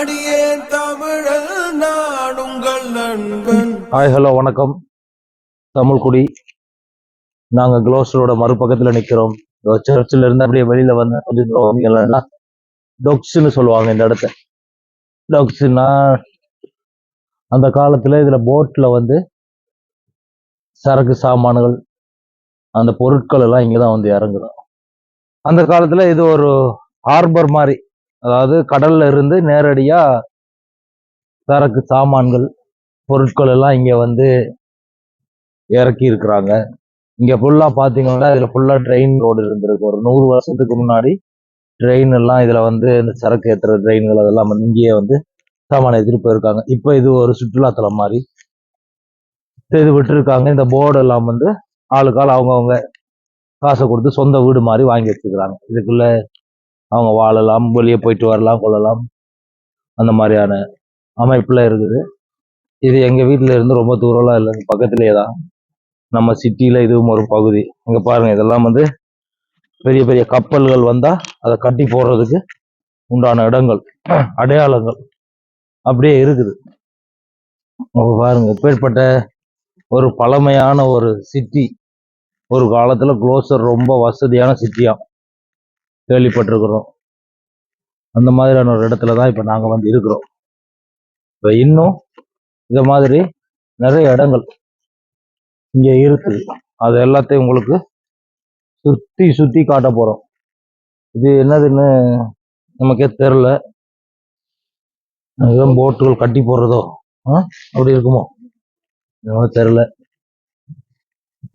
அடியேன் தமிழன் நான் உங்கள் நண்பன். ஹாய் ஹலோ வணக்கம். தமிழ்குடி. நாங்கள் க்ளோஸ்டரோட மறுபக்கத்தில் நிற்கிறோம். சர்ச்சில் இருந்து அப்படியே வெளியில் வந்து கொஞ்சம் தூரம் டொக்ஸ்ன்னு சொல்லுவாங்க இந்த இடத்த. டொக்ஸ்னா அந்த காலத்தில் இதில் போட்டில் வந்து சரக்கு சாமான்கள் அந்த பொருட்கள் எல்லாம் இங்கே தான் வந்து இறங்குறோம். அந்த காலத்தில் இது ஒரு ஹார்பர் மாதிரி, அதாவது கடல்ல இருந்து நேரடியாக சரக்கு சாமான்கள் பொருட்கள் எல்லாம் இங்கே வந்து இறக்கி இருக்கிறாங்க. இங்க ஃபுல்லா பாத்தீங்கன்னா இதுல ஃபுல்லா ட்ரெயின் ரோடு இருந்திருக்கு. ஒரு 100 வருஷத்துக்கு முன்னாடி ட்ரெயின் எல்லாம் இதுல வந்து இந்த சரக்கு ஏற்றுற ட்ரெயின்கள் அதெல்லாம் வந்து இங்கேயே வந்து சாமான எடுத்துட்டு போயிருக்காங்க. இப்போ இது ஒரு சுற்றுலாத்தலம் மாதிரி இது விட்டுருக்காங்க. இந்த போர்டு எல்லாம் வந்து ஆளுக்கால் அவங்கவுங்க காசை கொடுத்து சொந்த வீடு மாதிரி வாங்கி வச்சுக்கிறாங்க. இதுக்குள்ள அவங்க வாழலாம், வெளியே போயிட்டு வரலாம், கொள்ளலாம், அந்த மாதிரியான அமைப்புல இருக்குது. இது எங்க வீட்டுல இருந்து ரொம்ப தூரம்லாம் இல்லை, பக்கத்திலேயே தான். நம்ம சிட்டியில இதுவும் ஒரு பகுதி. இங்க பாருங்க, இதெல்லாம் வந்து பெரிய பெரிய கப்பல்கள் வந்தா அதை கட்டி போடுறதுக்கு உண்டான இடங்கள், அடையாளங்கள் அப்படியே இருக்குது. பாருங்க, எப்பேற்பட்ட ஒரு பழமையான ஒரு சிட்டி. ஒரு காலத்துல க்ளோஸ்டர் ரொம்ப வசதியான சிட்டியா கேள்விப்பட்டிருக்கிறோம். அந்த மாதிரியான ஒரு இடத்துல தான் இப்ப நாங்க வந்து இருக்கிறோம். இப்ப இன்னும் இந்த மாதிரி நிறைய இடங்கள் இங்க இருக்குது. அது எல்லாத்தையும் உங்களுக்கு சுத்தி சுத்தி காட்ட போறோம். இது என்னதுன்னு நமக்கே தெரியல. போட்டுகள் கட்டி போடுறதோ அப்படி இருக்குமோ தெரியல.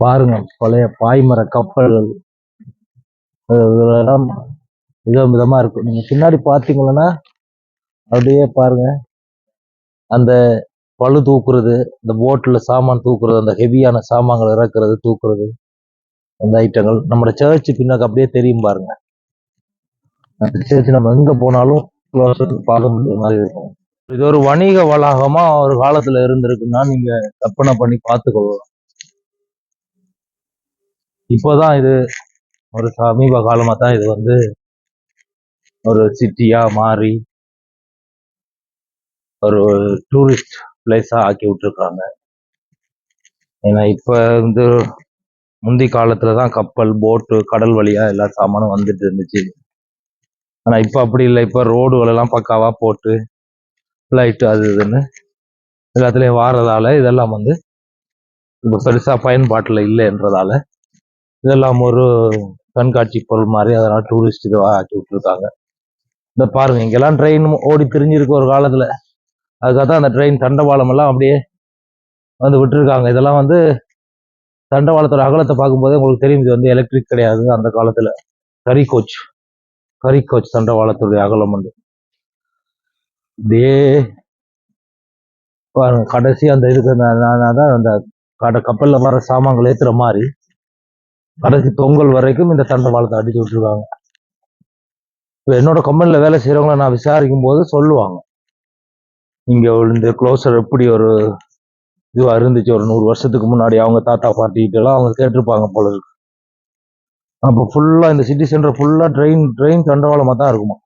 பாருங்க, பழைய பாய்மர கப்பல்கள் விதம் விதமா இருக்கும். நீங்க பின்னாடி பாத்தீங்கன்னா அப்படியே பாருங்க, அந்த பழு தூக்குறது, இந்த போட்ல சாமான் தூக்குறது, அந்த ஹெவியான சாமான்கள் இறக்குறது, தூக்குறது, அந்த ஐட்டங்கள் நம்ம சர்ச்சு பின்னாக்கு அப்படியே தெரியும் பாருங்க. அந்த சர்ச் நம்ம எங்க போனாலும் பார்க்க முடிய மாதிரி இருக்கும். இது ஒரு வணிக வளாகமா ஒரு காலத்துல இருந்திருக்குன்னா நீங்க கற்பனை பண்ணி பார்த்துக்கொள்ளலாம். இப்போதான் இது ஒரு சமீப காலமா தான் இது வந்து ஒரு சிட்டியா மாறி ஒரு டூரிஸ்ட் பிளேஸா ஆக்கி விட்டுருக்காங்க. ஏன்னா இப்ப வந்து முந்தி காலத்துலதான் கப்பல், போட்டு, கடல் வழியா எல்லா சாமானும் வந்துட்டு இருந்துச்சு. ஆனா இப்ப அப்படி இல்லை. இப்ப ரோடுகள் எல்லாம் பக்காவா போட்டு லைட்டு அது இதுன்னு எல்லாத்துலயும் வாரதால இதெல்லாம் வந்து இப்ப பெருசா பயன்பாட்டுல இல்லைன்றதால இதெல்லாம் ஒரு கண்காட்சி பொருள் மாதிரி அதெல்லாம் டூரிஸ்ட் இதுவா ஆக்கி விட்டுருக்காங்க. இந்த பாருங்க, இங்கெல்லாம் ட்ரெயின் ஓடி திரிஞ்சிருக்கு ஒரு காலத்துல. அதுக்காக தான் அந்த ட்ரெயின் தண்டவாளம் எல்லாம் அப்படியே வந்து விட்டுருக்காங்க. இதெல்லாம் வந்து தண்டவாளத்தோட அகலத்தை பார்க்கும்போதே உங்களுக்கு தெரியும், இது வந்து எலக்ட்ரிக் கிடையாது. அந்த காலத்துல கரி கோச் தண்டவாளத்துடைய அகலம் வந்து அப்படியே பாருங்க. கடைசி அந்த இதுக்கு தான் அந்த கப்பல்ல வர சாமான்கள் ஏத்துற மாதிரி கடைசி தொங்கல் வரைக்கும் இந்த தண்டவாளத்தை அடிச்சு விட்டுருக்காங்க. இப்போ என்னோட கம்பெனில வேலை செய்யறவங்கள நான் விசாரிக்கும் போது சொல்லுவாங்க, இங்க இந்த க்ளோசர் எப்படி ஒரு இதுவா இருந்துச்சு ஒரு 100 வருஷத்துக்கு முன்னாடி. அவங்க தாத்தா பாட்டிகிட்ட எல்லாம் அவங்க கேட்டிருப்பாங்க போல இருக்கு. அப்போ ஃபுல்லா இந்த சிட்டி சென்டர் ஃபுல்லா ட்ரெயின் தண்டவாளமா தான் இருக்குமா.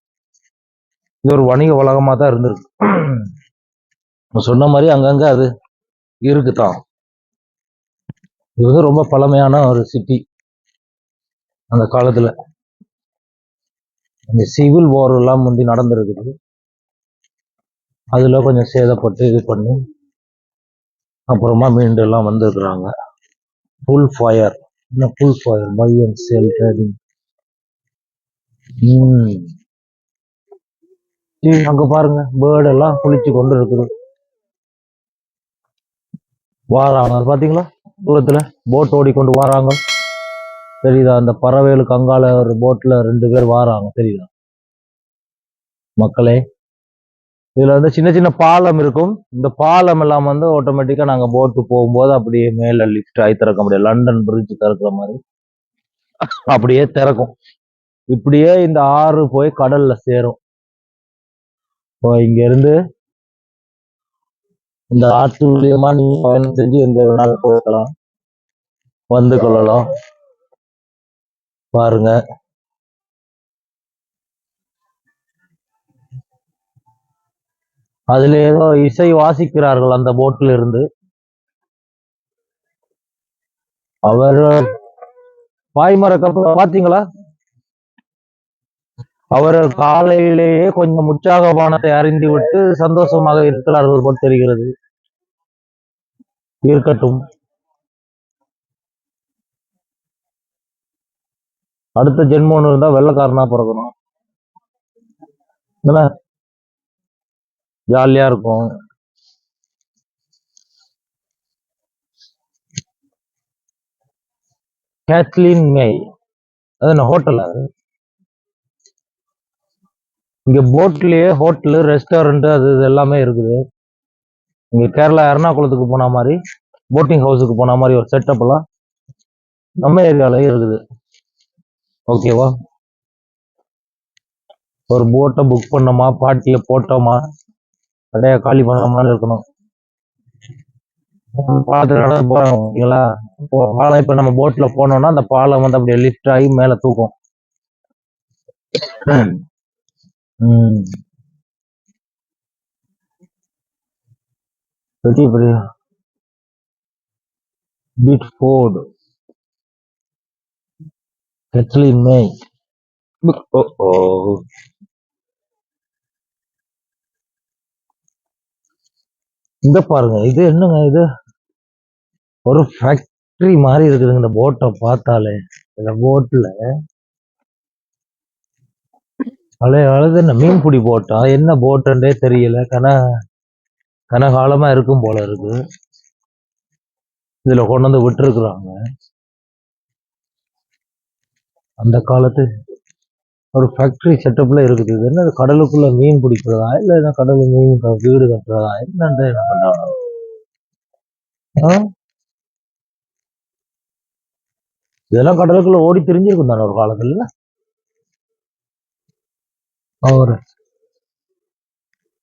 இது ஒரு வணிக வளாகமா தான் இருந்திருக்கு. சொன்ன மாதிரி அங்கங்க அது இருக்குதான். இது வந்து ரொம்ப பழமையான ஒரு சிட்டி. அந்த காலத்துல இந்த சிவில் வார் எல்லாம் முந்தி நடந்திருக்குது. அதுல கொஞ்சம் சேதப்பட்டு இது பண்ணி அப்புறமா மீண்டும் எல்லாம் வந்திருக்கிறாங்க. Full fire buy and sale trading. அங்க பாருங்க, பேர்டு எல்லாம் குளிச்சு கொண்டு இருக்குது. வாராங்க பாத்தீங்களா, தூரத்துல போட் ஓடிக்கொண்டு வாராங்க. தெரியுதா? அந்த பறவைகளுக்கு அங்கால ஒரு போட்ல 2 பேர் வாராங்க, தெரியுதா மக்களே? இதுல வந்து சின்ன சின்ன பாலம் இருக்கும். இந்த பாலம் எல்லாம் வந்து ஆட்டோமேட்டிக்கா நாங்க போட்டு போகும்போது அப்படியே மேல லிஃப்ட் ஆகி திறக்க முடியும். லண்டன் பிரிட்ஜ் திறக்கிற மாதிரி அப்படியே திறக்கும். இப்படியே இந்த ஆறு போய் கடல்ல சேரும். இங்க இருந்து இந்த ஆற்று மூலியமா நீங்க பயணம் செஞ்சு எந்த வேணாலும் போகலாம், வந்து கொள்ளலாம். பாருங்க, அதுல ஏதோ இசை வாசிக்கிறார்கள் அந்த போட்ல இருந்து. அவர் பாய்மர கப்பல் பாத்தீங்களா? அவர்கள் காலையிலேயே கொஞ்சம் உற்சாகமானதை அறிந்து விட்டு சந்தோஷமாக இருக்கிறார்கள் போல் தெரிகிறது. இருக்கட்டும். அடுத்த ஜென்மம் இருந்தா வெள்ளைக்காரனா பிறக்கணும். ஜாலியா இருக்கும். கேத்லின் மே, அது என்ன ஹோட்டலா? இங்க போட்லயே ஹோட்டலு, ரெஸ்டாரண்ட் அது இது எல்லாமே இருக்குது. இங்க கேரளா எர்ணாகுளத்துக்கு போன மாதிரி, போட்டிங் ஹவுஸுக்கு போன மாதிரி ஒரு செட்டப் எல்லாம் நம்ம ஏரியாலயே இருக்குது. ஓகேவா? ஒரு போட்டை புக் பண்ணோமா, பாட்டிய போட்டோமா, கடையை காலி பண்ணாம இருக்கணும். பாலத்துல போறோம் ஓகேங்களா? பாலம் இப்ப நம்ம போட்ல போனோம்னா அந்த பாலம் வந்து அப்படியே லிஃப்ட் ஆகி மேல தூக்கும். பெரிய பெரிய பீட் ஃபோர்டு, கெட்லின் மே. இங்க பாருங்க, இது என்னங்க இது? ஒரு ஃபேக்டரி மாதிரி இருக்குதுங்க இந்த போட்டை பார்த்தாலே. இந்த போட்ல பழைய காலத்து என்ன மீன்பிடி போட்டா என்ன போட்டுன்றே தெரியல. கனகாலமா இருக்கும் போல இருக்கு. இதுல கொண்டு வந்து விட்டுருக்குறாங்க. அந்த காலத்து ஒரு ஃபேக்டரி செட்டப்ல இருக்குது. இது என்ன கடலுக்குள்ள மீன் பிடிக்கிறதா இல்ல என்ன கடலுக்கு மீன் வீடு கட்டுறதா என்னன்றே என்ன பண்றாங்க? இதெல்லாம் கடலுக்குள்ள ஓடி திரிஞ்சிருக்கும் தானே ஒரு காலத்துல. அவர்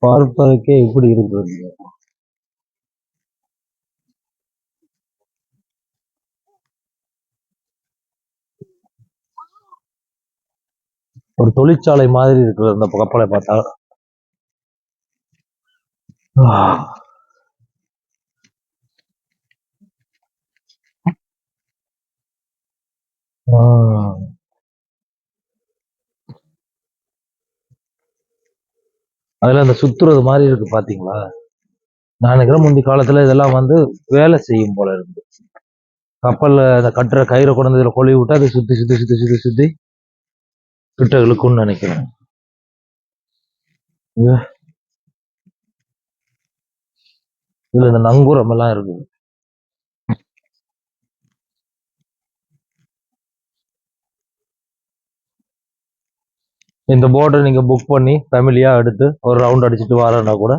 பார்ப்பதற்கே இப்படி இருக்கிறது. ஒரு தொழிற்சாலை மாதிரி இருக்கிறது அந்த கப்பலை பார்த்தா. அதுல அந்த சுத்துறது மாதிரி இருக்கு பாத்தீங்களா? நான் நினைக்கிறேன் முந்தைய காலத்துல இதெல்லாம் வந்து வேலை செய்யும் போல இருக்கு. கப்பல்ல அந்த கட்டுற கயிறை கொண்டு இதுல கொழுவி விட்டு அதை சுத்தி சுத்தி சுத்தி சுத்தி சுத்தி கிட்ட இழுக்கும்னு நினைக்கிறேன். இதுல இந்த நங்கூரம் எல்லாம் இருக்குது. இந்த போர்டை நீங்க புக் பண்ணி ஃபேமிலியா எடுத்து ஒரு ரவுண்ட் அடிச்சுட்டு வரேன்னா கூட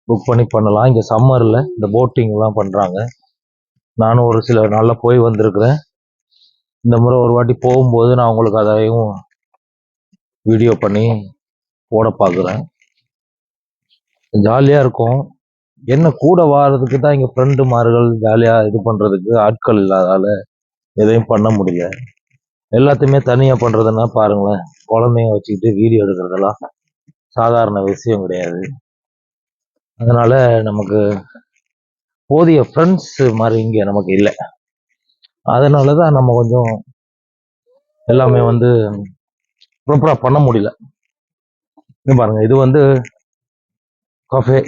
புக் பண்ணி பண்ணலாம். இங்க சம்மர்ல இந்த போட்டிங் எல்லாம் பண்றாங்க. நானும் ஒரு சில நாள்ல போய் வந்திருக்கிறேன். இந்த முறை ஒரு வாட்டி போகும்போது நான் உங்களுக்கு அதையும் வீடியோ பண்ணி போட பார்க்குறேன். ஜாலியா இருக்கும். என்ன கூட வாரதுக்கு தான் இங்க ஃப்ரெண்டுமார்கள் ஜாலியா இது பண்றதுக்கு ஆட்கள் இல்லாதால எதையும் பண்ண முடியல. எல்லாத்தையுமே தனியா பண்றதுன்னா பாருங்களேன், குழந்தைங்க வச்சுக்கிட்டு வீடியோ எடுக்கிறதெல்லாம் சாதாரண விஷயம் கிடையாது. அதனால நமக்கு போதிய ஃப்ரெண்ட்ஸ் மாதிரி இங்க நமக்கு இல்லை. அதனாலதான் நம்ம கொஞ்சம் எல்லாமே வந்து ப்ராப்பரா பண்ண முடியல. பாருங்க, இது வந்து கஃபே,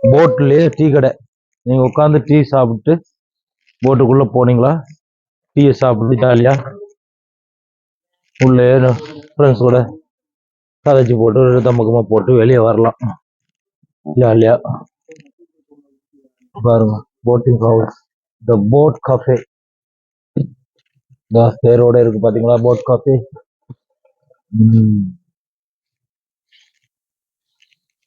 போட்லயே டீ கடை. நீங்க உட்காந்து டீ சாப்பிட்டு போட்டுக்குள்ள போனீங்களா, டீயை சாப்பிட்டு ஜாலியா உள்ளே ஃப்ரெண்ட்ஸோட கதைச்சு போட்டு தம்பக்கமா போட்டு வெளியே வரலாம் ஜாலியா. பாருங்க, போட்டிங் ஹவுஸ், த போட் கஃபே, பேரோட இருக்கு பாத்தீங்களா, போட் காஃபி.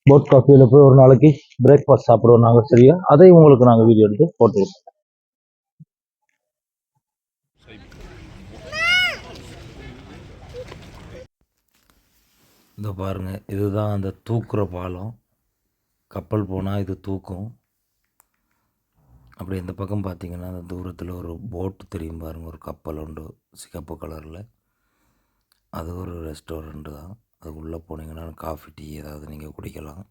போட் காஃபியில போய் ஒரு நாளைக்கு பிரேக்ஃபாஸ்ட் சாப்பிடுவோம் நாங்க. சரியா, அதை உங்களுக்கு நாங்க வீடியோ எடுத்து போட்டுருவோம். இந்த பாருங்க, இதுதான் அந்த தூக்குற பாலம். கப்பல் போனால் இது தூக்கும். அப்படி இந்த பக்கம் பார்த்தீங்கன்னா அந்த தூரத்தில் ஒரு போட்டு தெரியும் பாருங்கள், ஒரு கப்பல் உண்டு சிகப்பு கலரில். அது ஒரு ரெஸ்டாரண்ட்டு தான். அதுக்குள்ளே போனீங்கன்னா காஃபி டீ ஏதாவது நீங்கள் குடிக்கலாம்.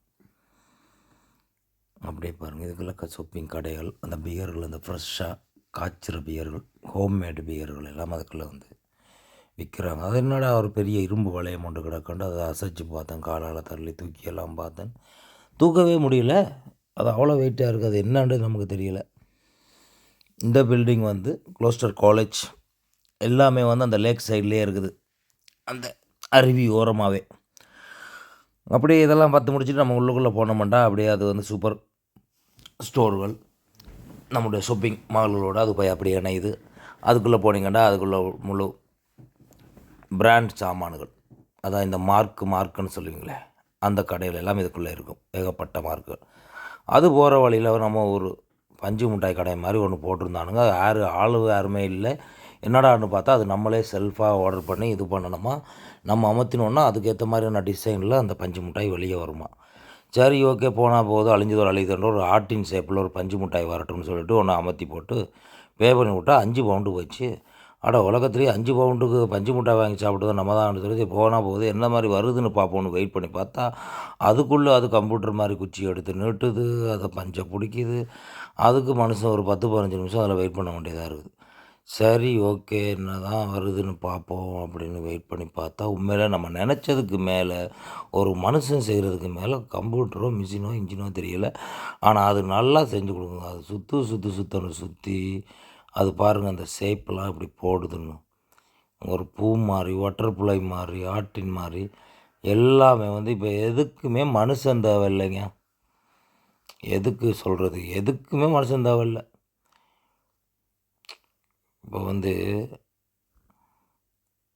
அப்படியே பாருங்கள், இதுக்குள்ள ஷாப்பிங் கடைகள், அந்த பியர்கள், அந்த ஃப்ரெஷ்ஷாக காய்ச்சிற பியர்கள், ஹோம்மேடு பியர்கள் எல்லாம் அதுக்குள்ளே வந்து விற்கிறாங்க. அது என்னடா ஒரு பெரிய இரும்பு வளையம் ஒன்று கிடக்கண்டு அதை அசைச்சு பார்த்தேன், காலால் தள்ளி தூக்கி எல்லாம் பார்த்தேன், தூக்கவே முடியல. அது அவ்வளோ வெயிட்டாக இருக்குது. அது என்னான்னு நமக்கு தெரியல. இந்த பில்டிங் வந்து குளோஸ்டர் காலேஜ் எல்லாமே வந்து அந்த லேக் சைட்லேயே இருக்குது, அந்த அருவி ஓரமாகவே. அப்படியே இதெல்லாம் பார்த்து முடிச்சுட்டு நம்ம உள்ளுக்குள்ளே போனோம்னா அப்படியே அது வந்து சூப்பர் ஸ்டோர்கள், நம்முடைய ஷாப்பிங் மால்களோடு அது போய் அப்படியே இணையுது. அதுக்குள்ளே போனீங்கன்னா அதுக்குள்ளே முழு பிராண்ட் சாமான்கள், அதான் இந்த மார்க்குன்னு சொல்லுவீங்களே, அந்த கடையில் எல்லாம் இதுக்குள்ளே இருக்கும், ஏகப்பட்ட மார்க்கு. அது போகிற வழியில் நம்ம ஒரு பஞ்சு மிட்டாய் கடை மாதிரி ஒன்று போட்டிருந்தானுங்க. யாருமே இல்லை. என்னடான்னு பார்த்தா அது நம்மளே செல்ஃபாக ஆர்டர் பண்ணி இது பண்ணணுமா, நம்ம அமர்த்தினோன்னா அதுக்கேற்ற மாதிரியான டிசைனில் அந்த பஞ்சு மிட்டாய் வெளியே வருமா. சரி, ஓகே, போனால் போதும், அழிஞ்சதோர் அழியுதுன்ற ஒரு ஆர்ட்டின் ஷேப்பில் ஒரு பஞ்சு மிட்டாய் வரட்டும்னு சொல்லிட்டு ஒன்று அமர்த்தி போட்டு பே பண்ணி விட்டா 5 பவுண்டு போச்சு. உலகத்துலேயே 5 பவுண்டுக்கு பஞ்சு மிட்டாய் வாங்கி சாப்பிட்டு நம்ம தான் சொல்லி போனால் போகுது, என்ன மாதிரி வருதுன்னு பார்ப்போன்னு வெயிட் பண்ணி பார்த்தா அதுக்குள்ளே அது கம்ப்யூட்டர் மாதிரி குச்சி எடுத்து நீட்டுது, அதை பஞ்சை பிடிக்குது. அதுக்கு மனுஷன் ஒரு 10-15 நிமிஷம் அதில் வெயிட் பண்ண வேண்டியதாக இருக்குது. சரி, ஓகே, என்ன தான் வருதுன்னு பார்ப்போம் அப்படின்னு வெயிட் பண்ணி பார்த்தா உண்மையிலே நம்ம நினச்சதுக்கு மேலே ஒரு மனுஷன் செய்கிறதுக்கு மேலே கம்ப்யூட்டரோ மிஷினோ இன்ஜினோ தெரியல. ஆனால் அது நல்லா செஞ்சு கொடுக்குங்க. அது சுற்றணும் சுற்றி அது பாருங்கள், அந்த ஷேப்லாம் இப்படி போடுதுன்னு, ஒரு பூ மாதிரி, பட்டர்ஃப்ளை மாதிரி, ஆட்டின் மாதிரி எல்லாமே வந்து இப்போ எதுக்குமே மனுஷன் தேவையில்லைங்க. எதுக்கு சொல்கிறது, எதுக்குமே மனுஷன் தேவையில்லை. இப்போ வந்து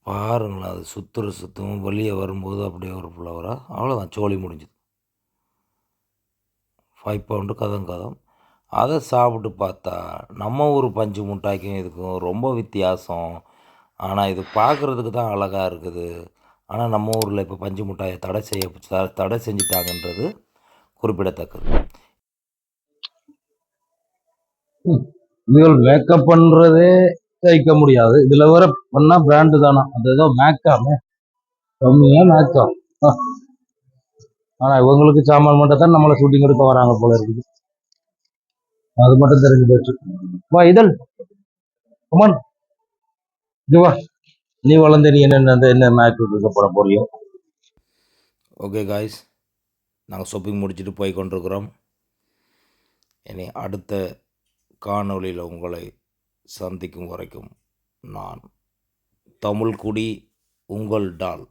பாருங்களேன், அது சுற்றும் வெளியே வரும்போது அப்படியே ஒரு ஃப்ளவராக, அவ்வளோதான், சோலி முடிஞ்சுது. 5 பவுண்டு கதம். அதை சாப்பிட்டு பார்த்தா நம்ம ஊர் பஞ்சு மிட்டாய்க்கும் இதுக்கும் ரொம்ப வித்தியாசம். ஆனால் இது பார்க்குறதுக்கு தான் அழகாக இருக்குது. ஆனால் நம்ம ஊரில் இப்போ பஞ்சு மிட்டாயை தடை செஞ்சிட்டாங்கன்றது குறிப்பிடத்தக்கது. இதுகள் மேக்கப் பண்ணுறதே தைக்க முடியாது, இதில் வர பண்ணால் பிராண்டு தானா, அது ஏதோ மேக்காமே, கம்மியாக மேக்கா. ஆனால் இவங்களுக்கு சாமான் மட்டும் தான் நம்மளை ஷூட்டிங் எடுக்க வராங்க போல இருக்குது, அது மட்டும் தெரிஞ்சு போச்சு. வா இதழ், கமான், இது வா, நீ வளர்ந்து நீ என்ன மேக்கப் போட போறியோ. ஓகே காய்ஸ், நாங்கள் ஷாப்பிங் முடிச்சுட்டு போய் கொண்டிருக்கிறோம். இனி அடுத்த காணொளியில் உங்களை சந்திக்கும் வரைக்கும் நான் தமிழ்குடி, உங்கள் டால்.